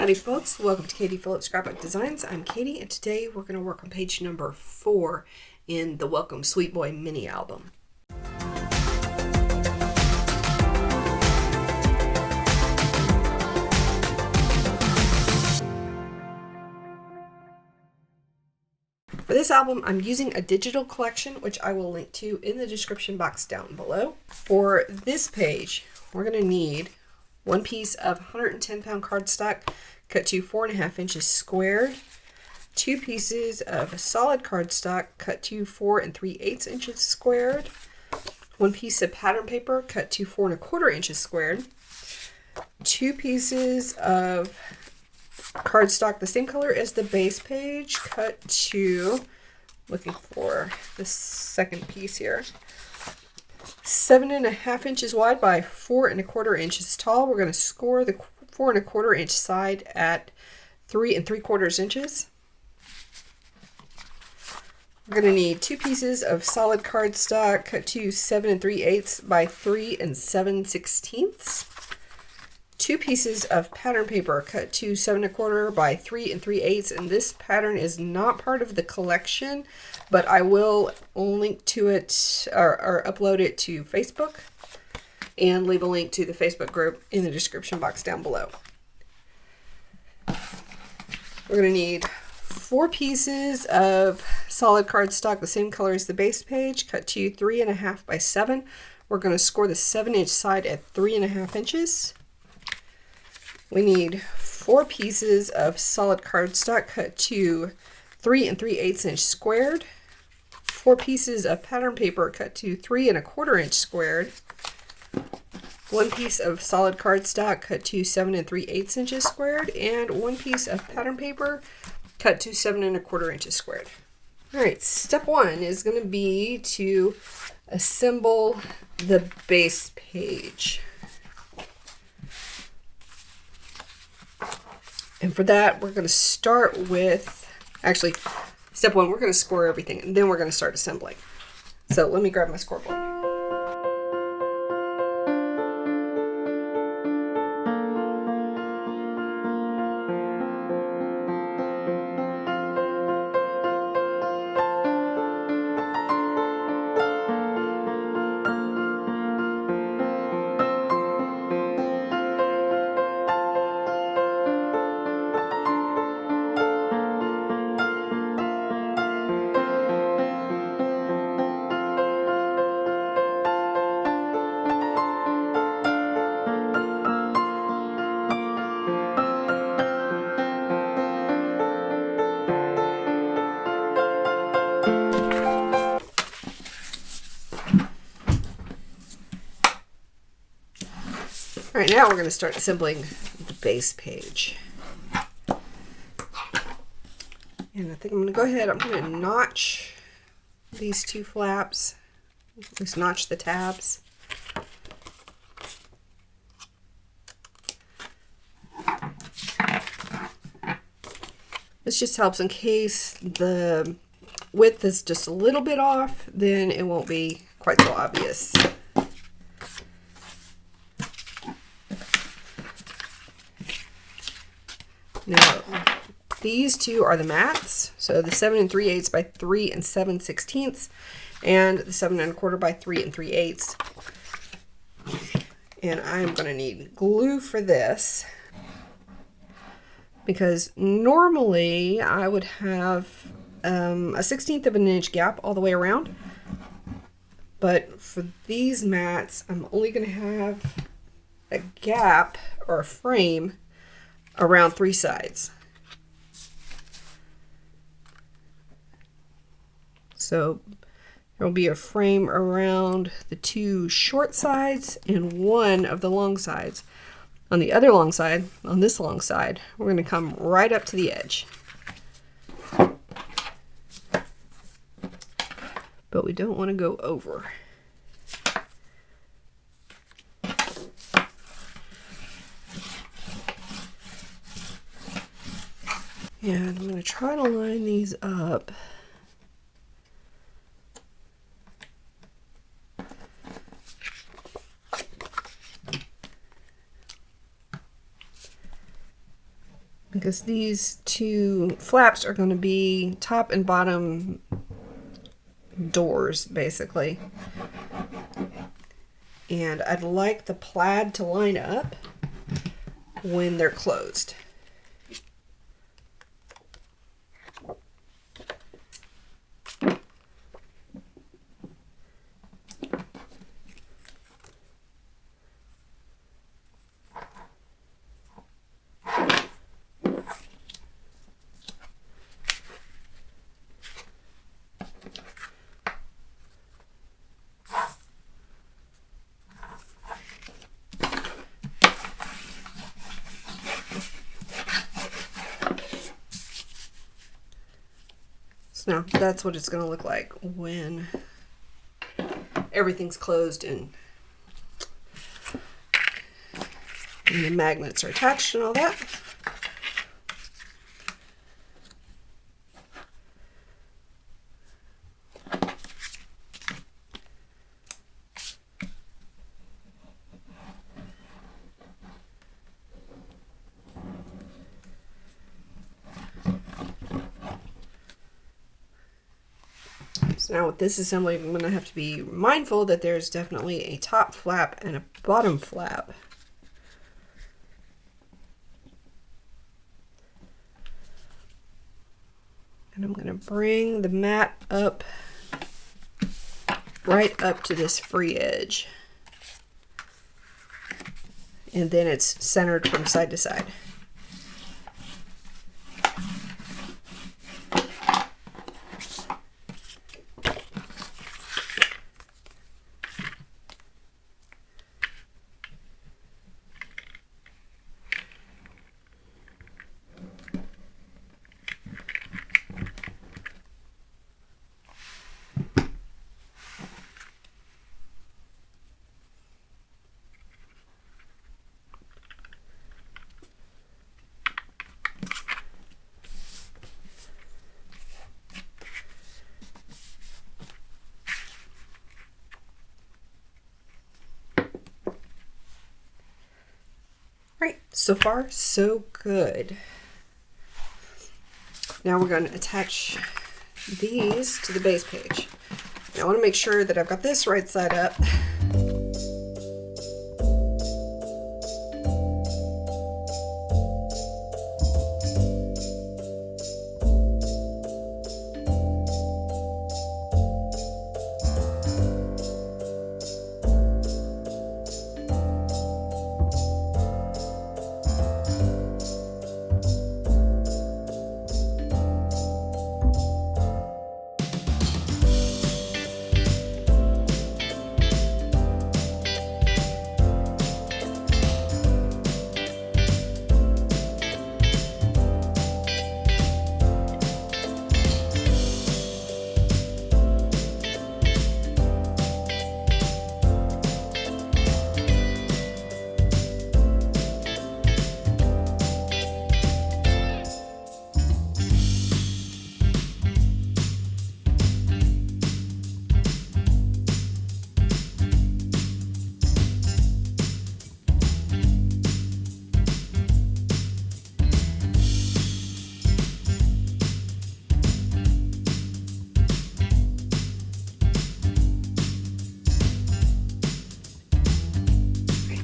Howdy folks, welcome to Katie Phillips Scrapbook Designs. I'm Katie and today we're going to work on page number 4 in the Welcome Sweet Boy mini album. For this album, I'm using a digital collection, which I will link to in the description box down below. For this page, we're going to need one piece of 110 pound cardstock cut to 4.5 inches squared, two pieces of solid cardstock cut to 4 3/8 inches squared, one piece of pattern paper cut to 4 1/4 inches squared, two pieces of cardstock the same color as the base page cut to, looking for the second piece here, 7.5 inches wide by 4 1/4 inches tall. We're going to score the 4 1/4 inch side at 3 3/4 inches. We're going to need two pieces of solid cardstock cut to 7 3/8 by 3 7/16. Two pieces of pattern paper cut to 7 1/4 by 3 3/8, and this pattern is not part of the collection, but I will link to it or upload it to Facebook and leave a link to the Facebook group in the description box down below. We're going to need 4 pieces of solid cardstock the same color as the base page cut to 3.5 by 7. We're going to score the 7-inch side at 3.5 inches. We need 4 pieces of solid cardstock cut to 3 3/8 inch squared, 4 pieces of pattern paper cut to 3 1/4 inch squared, one piece of solid cardstock cut to 7 3/8 inches squared, and one piece of pattern paper cut to 7 1/4 inches squared. All right, step 1 is going to be to assemble the base page. And for that, we're going to start with, actually, step 1, we're going to score everything, and then we're going to start assembling. So let me grab my scoreboard. All right, now we're going to start assembling the base page. And I think I'm going to go ahead, I'm going to notch these 2 flaps, just notch the tabs. This just helps in case the width is just a little bit off, then it won't be quite so obvious. Now, these 2 are the mats, so the 7 3/8 by 3 7/16, and the 7 1/4 by 3 3/8. And I'm going to need glue for this, because normally I would have a 1/16 of an inch gap all the way around, but for these mats, I'm only going to have a gap or a frame around 3 sides. So there will be a frame around the 2 short sides and 1 of the long sides. On the other long side, on this long side, we're going to come right up to the edge. But we don't want to go over. And I'm going to try to line these up because these two flaps are going to be top and bottom doors, basically. And I'd like the plaid to line up when they're closed. So now that's what it's going to look like when everything's closed and the magnets are attached and all that. So now with this assembly, I'm going to have to be mindful that there's definitely a top flap and a bottom flap. And I'm going to bring the mat up, right up to this free edge. And then it's centered from side to side. Right, so far so good. Now we're going to attach these to the base page. Now I want to make sure that I've got this right side up.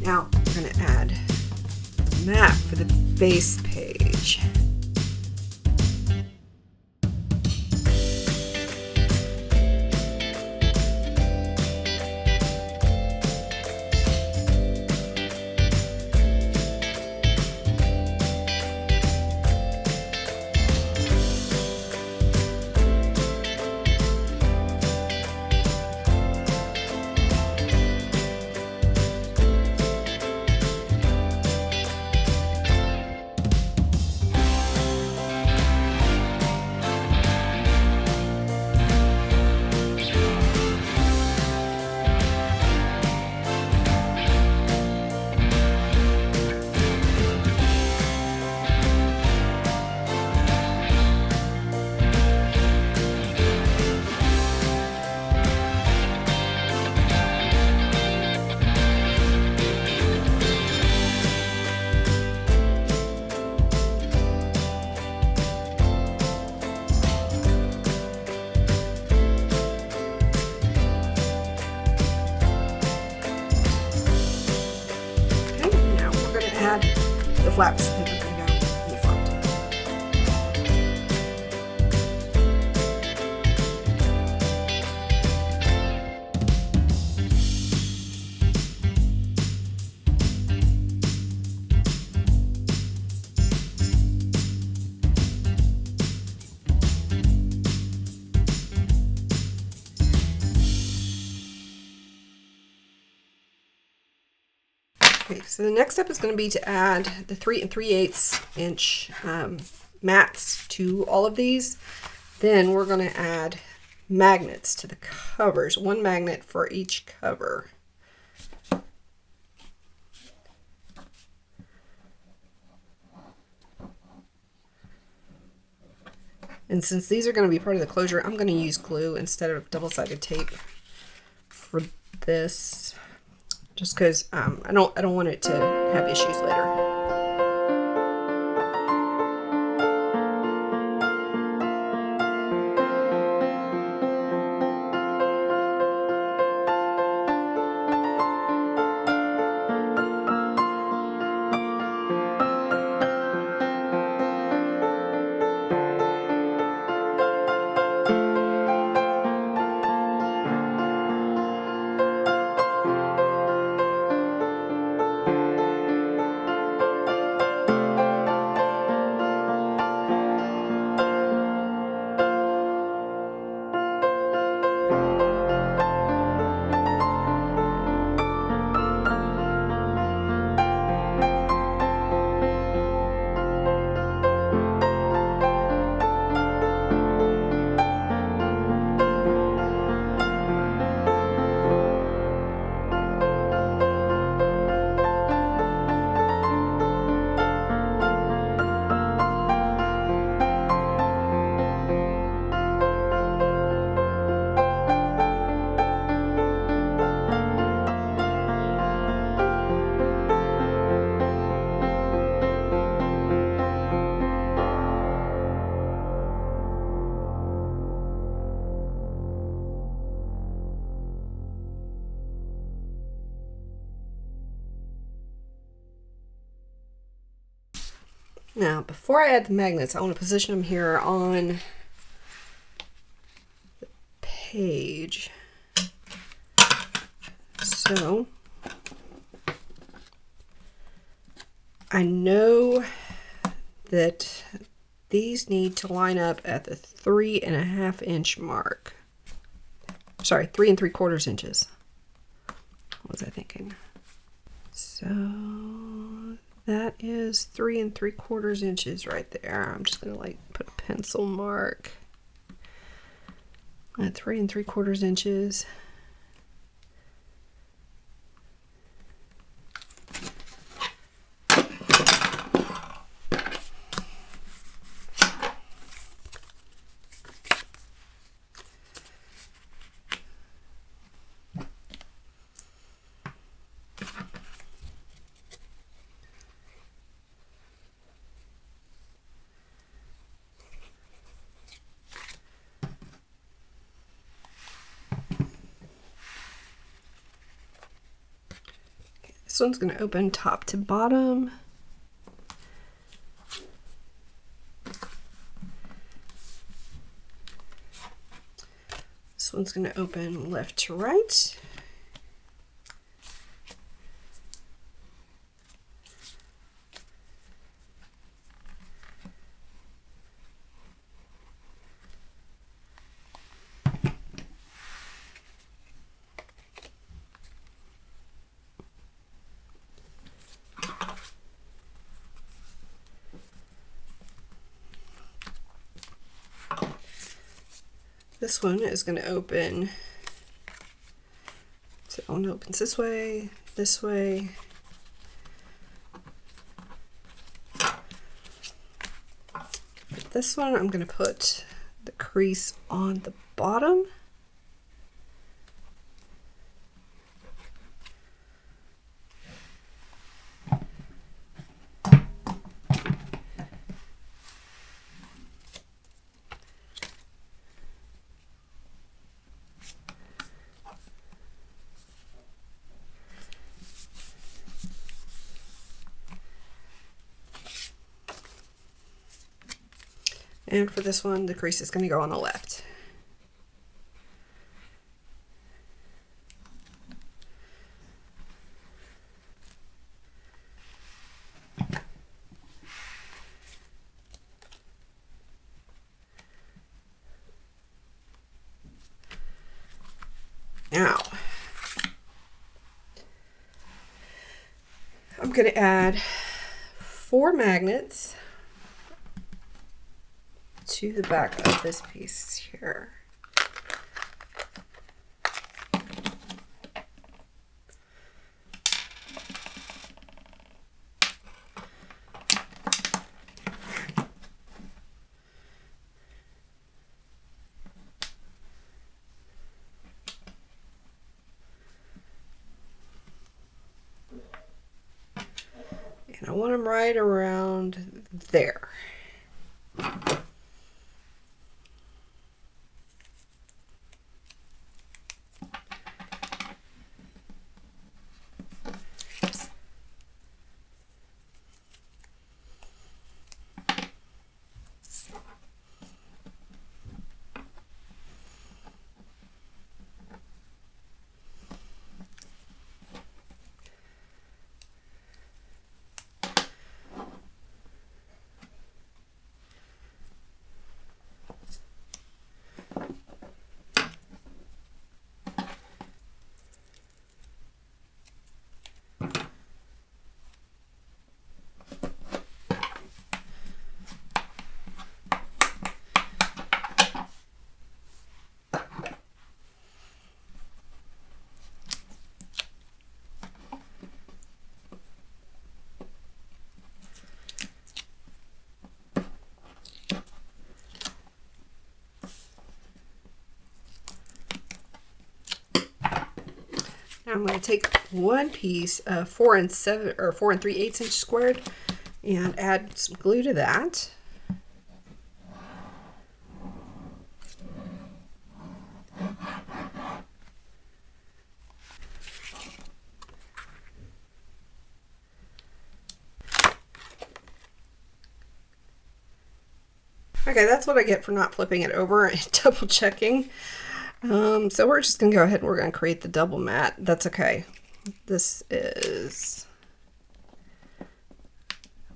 Now we're going to add a map for the base page. flaps that are going to go in the front. Okay, so the next step is going to be to add the 3 3/8 inch mats to all of these. Then we're going to add magnets to the covers, 1 magnet for each cover. And since these are going to be part of the closure, I'm going to use glue instead of double-sided tape for this. Just because I don't want it to have issues later. Now, before I add the magnets, I want to position them here on the page. So, I know that these need to line up at the 3 1/2 inch mark. Sorry, 3 3/4 inches. What was I thinking? So that is 3 3/4 inches right there. I'm just gonna like put a pencil mark at 3 3/4 inches. This one's going to open top to bottom. This one's going to open left to right. This one is going to open, so one opens this way, this way. This one I'm going to put the crease on the bottom. And for this one, the crease is going to go on the left. Now, I'm going to add 4 magnets to the back of this piece here. And I want them right around there. Now I'm going to take one piece of 4 3/8 inch squared and add some glue to that. Okay, that's what I get for not flipping it over and double checking. So we're just going to go ahead and we're going to create the double mat. That's okay. This is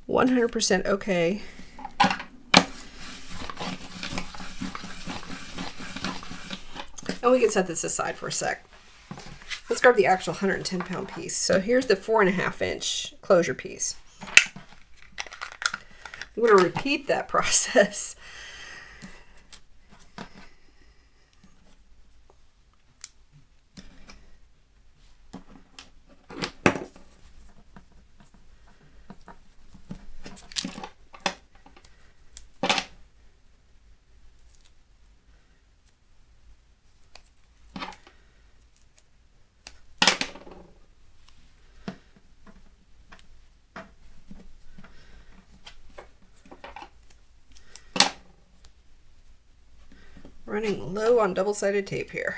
100% okay. And we can set this aside for a sec. Let's grab the actual 110-pound piece. So here's the 4.5 inch closure piece. I'm going to repeat that process. Running low on double-sided tape here.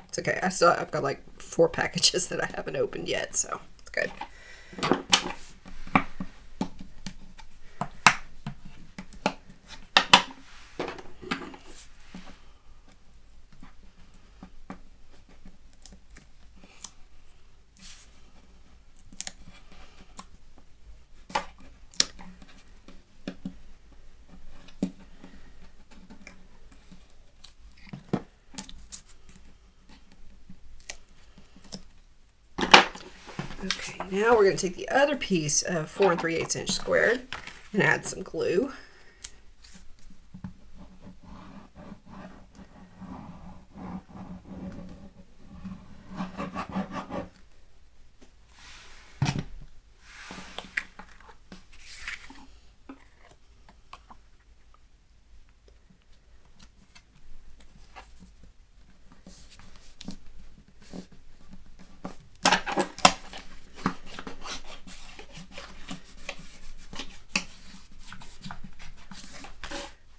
It's okay. I've got like 4 packages that I haven't opened yet, so it's good. Okay, now we're going to take the other piece of 4 3/8 inch squared and add some glue.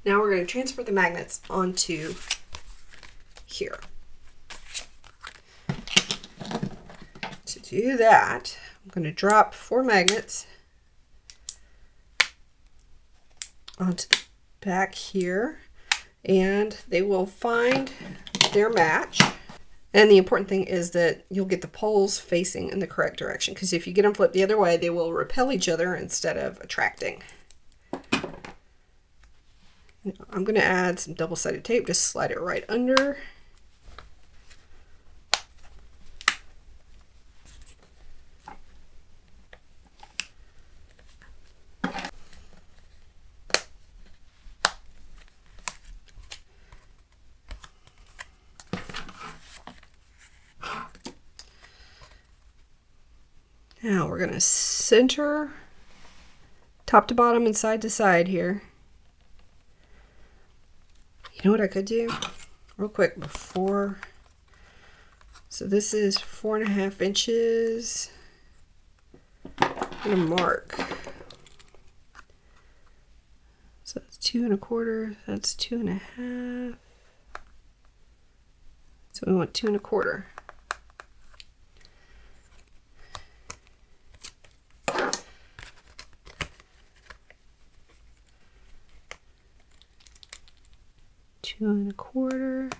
Now we're going to transfer the magnets onto here. To do that, I'm going to drop 4 magnets onto the back here, and they will find their match. And the important thing is that you'll get the poles facing in the correct direction, because if you get them flipped the other way, they will repel each other instead of attracting. I'm going to add some double-sided tape, just slide it right under. Now we're going to center top to bottom and side to side here. You know what I could do real quick before? So this is 4.5 inches. I'm going to mark. So that's 2 1/4. That's 2 1/2. So we want 2 1/4. Two 1/4.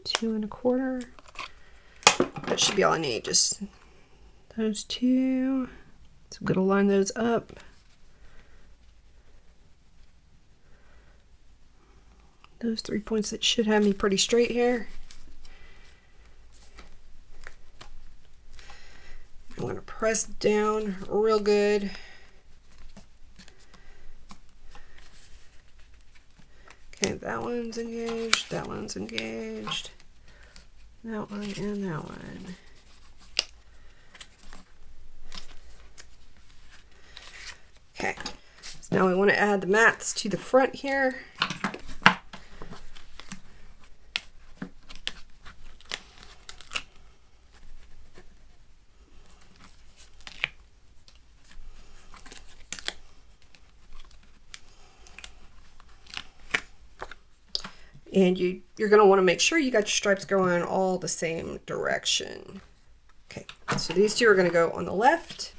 Two 1/4. That should be all I need. Just those two. So I'm going to line those up. Those 3 points that should have me pretty straight here. I'm going to press down real good. Okay, that one's engaged, that one's engaged, that one and that one. Okay, so now we want to add the mats to the front here. And you're going to want to make sure you got your stripes going all the same direction. Okay, so these two are going to go on the left.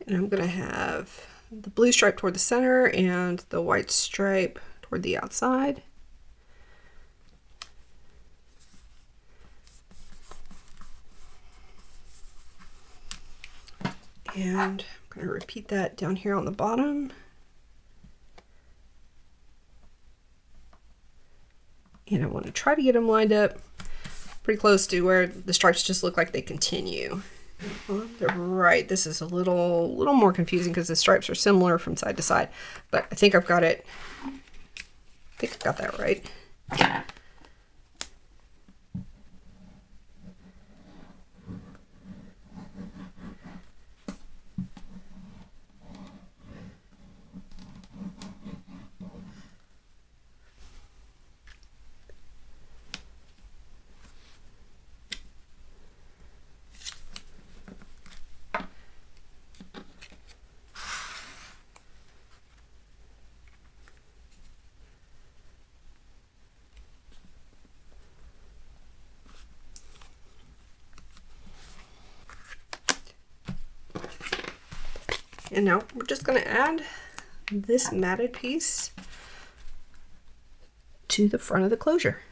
And I'm going to have the blue stripe toward the center and the white stripe toward the outside. And I'm going to repeat that down here on the bottom. And I want to try to get them lined up pretty close to where the stripes just look like they continue. On the right, this is a little more confusing because the stripes are similar from side to side, but I think I've got it. I think I got that right. And now we're just going to add this matted piece to the front of the closure.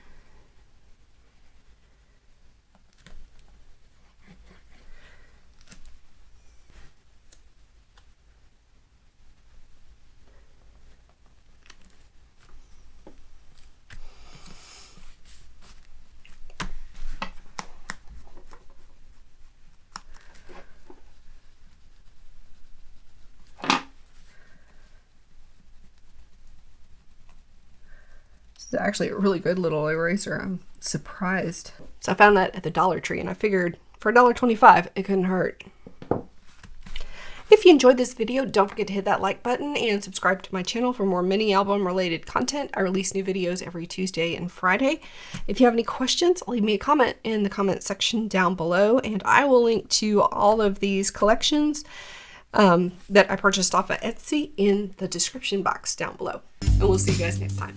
It's actually a really good little eraser. I'm surprised. So I found that at the Dollar Tree, and I figured for $1.25 it couldn't hurt. If you enjoyed this video, don't forget to hit that like button and subscribe to my channel for more mini album related content. I release new videos every Tuesday and Friday. If you have any questions, leave me a comment in the comment section down below, and I will link to all of these collections that I purchased off of Etsy in the description box down below. And we'll see you guys next time.